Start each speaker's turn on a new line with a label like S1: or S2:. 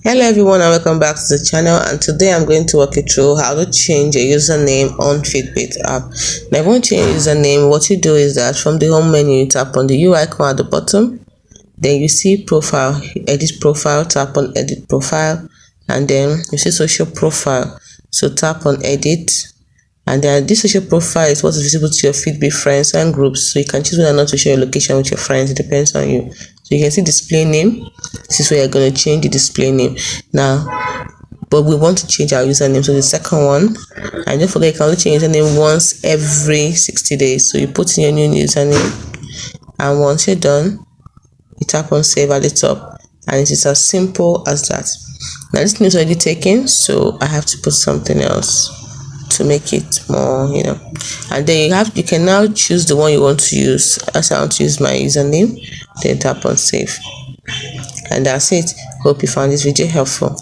S1: Hello everyone and welcome back to the channel, and today I'm going to walk you through how to change a username on Fitbit app. Now if you want to change username, what you do is that from the home menu you tap on the U icon at the bottom, then you see profile, edit profile, tap on edit profile, and then you see social profile, so tap on edit. And then this social profile is what is visible to your Fitbit friends and groups, so you can choose whether or not to share your location with your friends. It depends on you. So you can see display name. This is where you're going to change the display name now, but we want to change our username, so the second one. And don't forget, you can only change username once every 60 days. So you put in your new username, and once you're done, you tap on save at the top, and it is as simple as that. Now this name is already taken, so I have to put something else to make it more, and then you can now choose the one you want to use. As I want to use my username, then tap on save, and that's it. Hope you found this video helpful.